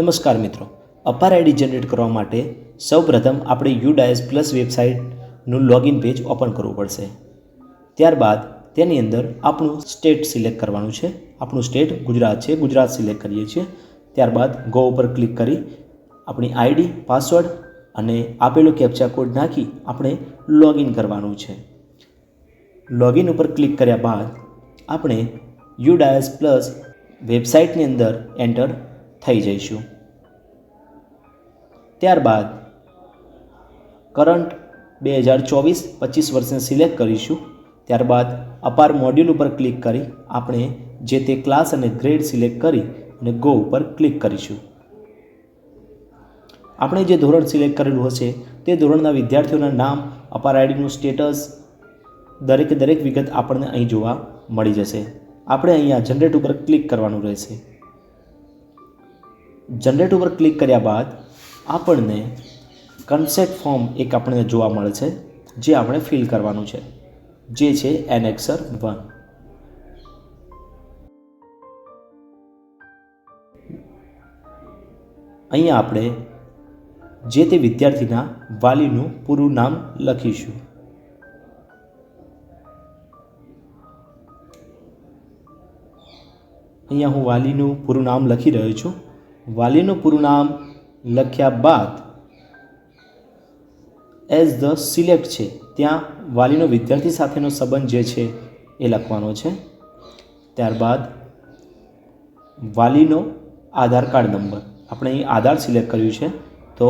નમસ્કાર મિત્રો, અપાર આઈડી જનરેટ કરવા માટે સૌપ્રથમ આપણે UDIS પ્લસ વેબસાઇટનું લોગિન પેજ ઓપન કરવું પડશે। ત્યારબાદ તેની અંદર આપણું સ્ટેટ સિલેક્ટ કરવાનું છે। આપણું સ્ટેટ ગુજરાત છે, ગુજરાત સિલેક્ટ કરીએ છીએ। ત્યારબાદ ગો ઉપર ક્લિક કરી આપણી આઈડી, પાસવર્ડ અને આપેલો કેપ્ચા કોડ નાખી આપણે લોગિન કરવાનું છે। લોગિન ઉપર ક્લિક કર્યા બાદ આપણે UDIS પ્લસ વેબસાઇટની અંદર એન્ટર થઈ જઈશું। ત્યારબાદ કરંટ 2024-25 વર્ષને સિલેક્ટ કરીશું। ત્યારબાદ અપાર મોડ્યુલ ઉપર ક્લિક કરી આપણે જે તે ક્લાસ અને ગ્રેડ સિલેક્ટ કરી અને ગો ઉપર ક્લિક કરીશું। આપણે જે ધોરણ સિલેક્ટ કરેલું હશે તે ધોરણના વિદ્યાર્થીઓના નામ, અપાર આઈડીનું સ્ટેટસ દરેક વિગત આપણને અહીં જોવા મળી જશે। આપણે અહીંયા જનરેટ ઉપર ક્લિક કરવાનું રહેશે। જનરેટ ઉપર ક્લિક કર્યા બાદ આપણને કન્સેપ્ટ ફોર્મ એક આપણને જોવા મળે છે, જે આપણે ફિલ કરવાનું છે, જે છે એનેક્સર 1। અહીંયા આપણે જે તે વિદ્યાર્થીના વાલીનું પૂરું નામ લખીશું। અહીંયા હું વાલીનું પૂરું નામ લખી રહ્યો છું। વાલીનું પૂરું નામ લખ્યા બાદ એઝ ધ સિલેક્ટ છે ત્યાં વાલીનો વિદ્યાર્થી સાથેનો સંબંધ જે છે એ લખવાનો છે। ત્યારબાદ વાલીનો આધાર કાર્ડ નંબર, આપણે અહીં આધાર સિલેક્ટ કર્યું છે તો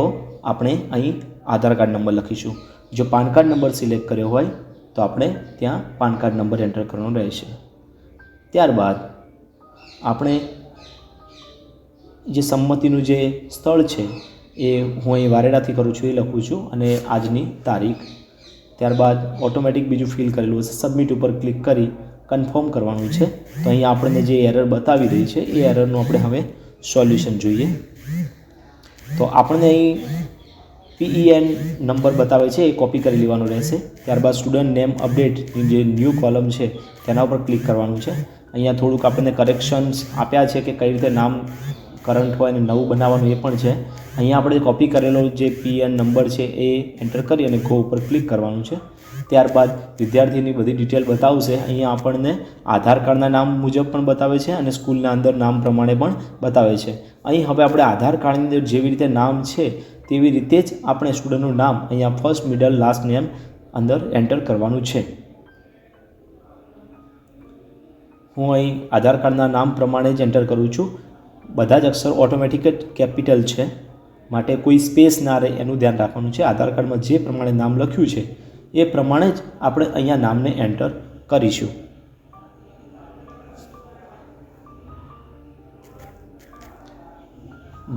આપણે અહીં આધાર કાર્ડ નંબર લખીશું। જો પાન કાર્ડ નંબર સિલેક્ટ કર્યો હોય તો આપણે ત્યાં પાન કાર્ડ નંબર એન્ટર કરવાનો રહેશે। ત્યારબાદ આપણે જે સંમતિનું જે સ્થળ છે એ હું અહીં વારેડાથી કરું છું, એ લખું છું અને આજની તારીખ। ત્યારબાદ ઓટોમેટિક બીજું ફિલ કરેલું હશે, સબમિટ ઉપર ક્લિક કરી કન્ફર્મ કરવાનું છે। તો અહીંયા આપણને જે એરર બતાવી રહી છે એ એરરનું આપણે હવે સોલ્યુશન જોઈએ। તો આપણને અહીં PEN નંબર બતાવે છે એ કોપી કરી લેવાનો રહેશે। ત્યારબાદ સ્ટુડન્ટ નેમ અપડેટની જે ન્યૂ કોલમ છે તેના ઉપર ક્લિક કરવાનું છે। અહીંયા થોડુંક આપણને કરેક્શન્સ આપ્યા છે કે કઈ રીતે નામ કરંટ હોય અને નવું બનાવવાનું એ પણ છે। અહીંયા આપણે કોપી કરેલો જે PEN નંબર છે એ એન્ટર કરી અને ગો ઉપર ક્લિક કરવાનું છે। ત્યારબાદ વિદ્યાર્થીની બધી ડિટેલ બતાવશે। અહીંયા આપણને આધાર કાર્ડના નામ મુજબ પણ બતાવે છે અને સ્કૂલના અંદર નામ પ્રમાણે પણ બતાવે છે। અહીં હવે આપણે આધાર કાર્ડની અંદર જેવી રીતે નામ છે તેવી રીતે જ આપણે સ્ટુડન્ટનું નામ અહીંયા ફર્સ્ટ, મિડલ, લાસ્ટ નેમ અંદર એન્ટર કરવાનું છે। હું અહીં આધાર કાર્ડના નામ પ્રમાણે જ એન્ટર કરું છું। બધા જ અક્ષર ઓટોમેટિક જ કેપિટલ છે, માટે કોઈ સ્પેસ ના રહે એનું ધ્યાન રાખવાનું છે। આધાર કાર્ડમાં જે પ્રમાણે નામ લખ્યું છે એ પ્રમાણે જ આપણે અહીંયા નામને એન્ટર કરીશું।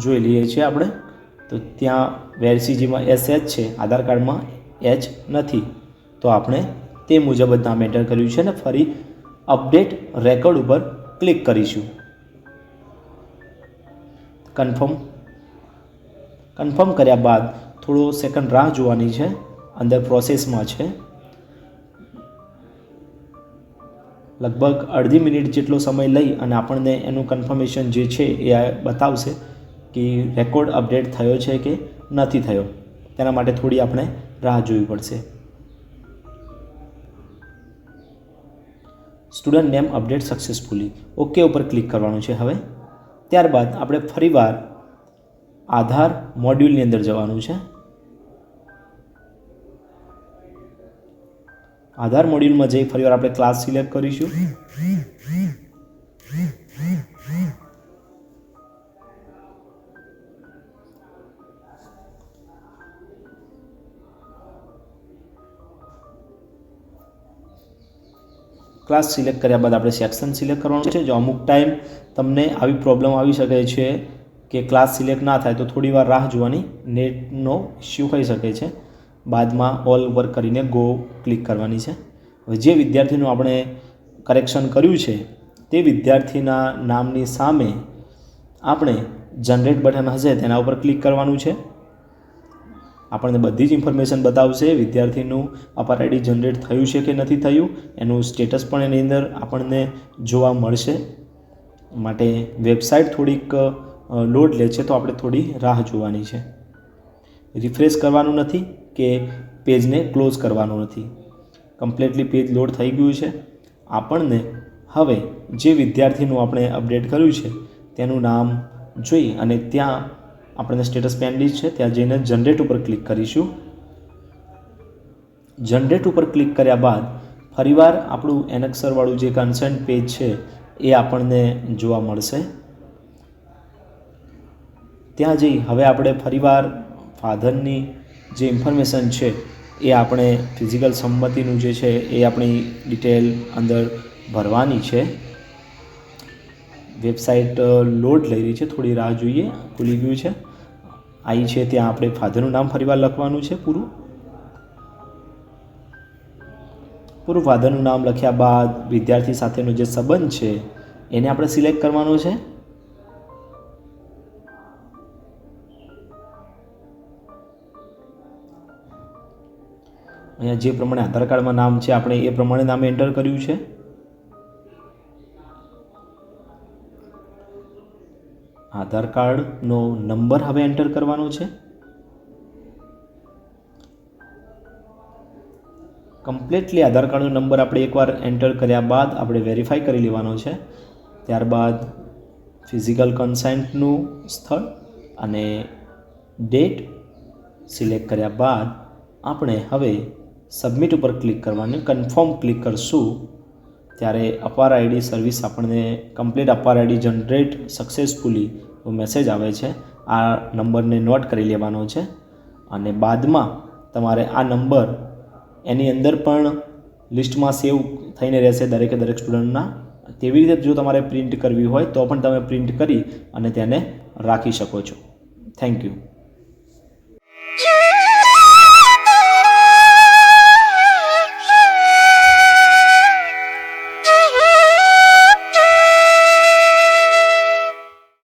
જોઈ લઈએ છીએ આપણે તો ત્યાં વેરસીજીમાં SH છે, આધાર કાર્ડમાં H નથી, તો આપણે તે મુજબ જ નામ એન્ટર કર્યું છે અને ફરી અપડેટ રેકોર્ડ ઉપર ક્લિક કરીશું। કન્ફર્મ કર્યા બાદ થોડો સેકન્ડ રાહ જોવાની છે, અંદર પ્રોસેસમાં છે। લગભગ અડધી મિનિટ જેટલો સમય લઈ અને આપણને એનું કન્ફર્મેશન જે છે એ બતાવશે કે રેકોર્ડ અપડેટ થયો છે કે નથી થયો। તેના માટે થોડી આપણે રાહ જોવી પડશે। Student name update successfully, okay ઉપર ક્લિક કરવાનું છે હવે। ત્યારબાદ આપણે ફરીવાર આધાર મોડ્યુલની અંદર જવાનું છે। આધાર મોડ્યુલમાં જઈ ફરીવાર આપણે ક્લાસ સિલેક્ટ કરીશું। ક્લાસ સિલેક્ટ કર્યા બાદ આપણે સેક્શન સિલેક્ટ કરવાનું છે। જો અમુક ટાઈમ તમને આવી પ્રોબ્લેમ આવી શકે છે કે ક્લાસ સિલેક્ટ ના થાય તો થોડી વાર રાહ જોવાની, નેટનો ઇસ્યુ હોઈ શકે છે। બાદમાં ઓલ ઉપર કરીને ગો ક્લિક કરવાની છે। હવે જે વિદ્યાર્થીનું આપણે કરેક્શન કર્યું છે તે વિદ્યાર્થીના નામની સામે આપણે જનરેટ બટન હશે તેના ઉપર ક્લિક કરવાનું છે। આપણને બધી જ ઇન્ફોર્મેશન બતાવશે, વિદ્યાર્થીનું અપાર આઈડી જનરેટ થયું છે કે નથી થયું એનું સ્ટેટસ પણ એની અંદર આપણને જોવા મળશે। માટે વેબસાઇટ થોડીક લોડ લે છે તો આપણે થોડી રાહ જોવાની છે. રિફ્રેશ કરવાનું નથી કે પેજને ક્લોઝ કરવાનું નથી. કમ્પ્લીટલી પેજ લોડ થઈ ગયું છે. આપણને હવે જે વિદ્યાર્થીનું આપણે અપડેટ કર્યું છે તેનું નામ જોઈ અને ત્યાં આપણને સ્ટેટસ પેન્ડિંગ છે ત્યાં જઈને જનરેટ ઉપર ક્લિક કરીશું. જનરેટ ઉપર ક્લિક કર્યા બાદ ફરીવાર આપણું એનેક્સરવાળું જે કન્સર્ન પેજ છે એ આપણને જોવા મળશે. ત્યાં જઈ હવે આપણે ફરીવાર ફાધરની જે ઇન્ફોર્મેશન છે એ આપણે ફિઝિકલ સંમતિનું જે છે એ આપણી ડિટેલ અંદર ભરવાની છે. વેબસાઇટ લોડ લઈ રહી છે, થોડી રાહ જોઈએ. ખુલી ગયું છે. આવી છે ત્યાં આપણે ફાધરનું નામ ફરીવાર લખવાનું છે. પૂરું ફાધરનું નામ લખ્યા બાદ વિદ્યાર્થી સાથેનો જે સંબંધ છે એને આપણે સિલેક્ટ કરવાનો છે. અહીંયા જે પ્રમાણે આધાર કાર્ડમાં નામ છે આપણે એ પ્રમાણે નામ એન્ટર કર્યું છે. આધાર કાર્ડનો નંબર હવે એન્ટર કરવાનો છે. કમ્પ્લીટલી આધાર કાર્ડનો નંબર આપણે એકવાર એન્ટર કર્યા બાદ આપણે વેરીફાઈ કરી લેવાનો છે. ત્યારબાદ ફિઝિકલ કન્સેન્ટનું સ્થળ અને ડેટ સિલેક્ટ કર્યા બાદ આપણે હવે સબમિટ ઉપર ક્લિક કરવાની, કન્ફર્મ ક્લિક કરશું ત્યારે અપાર આઈડી સર્વિસ આપણને કમ્પ્લીટ અપાર આઈડી જનરેટ સક્સેસફુલી મેસેજ આવે છે. આ નંબરને નોટ કરી લેવાનો છે અને બાદમાં તમારે આ નંબર એની અંદર પણ લિસ્ટમાં સેવ થઈને રહેશે દરેકે દરેક સ્ટુડન્ટના. તેવી રીતે જો તમારે પ્રિન્ટ કરવી હોય તો પણ તમે પ્રિન્ટ કરી અને તેને રાખી શકો છો. Thank you.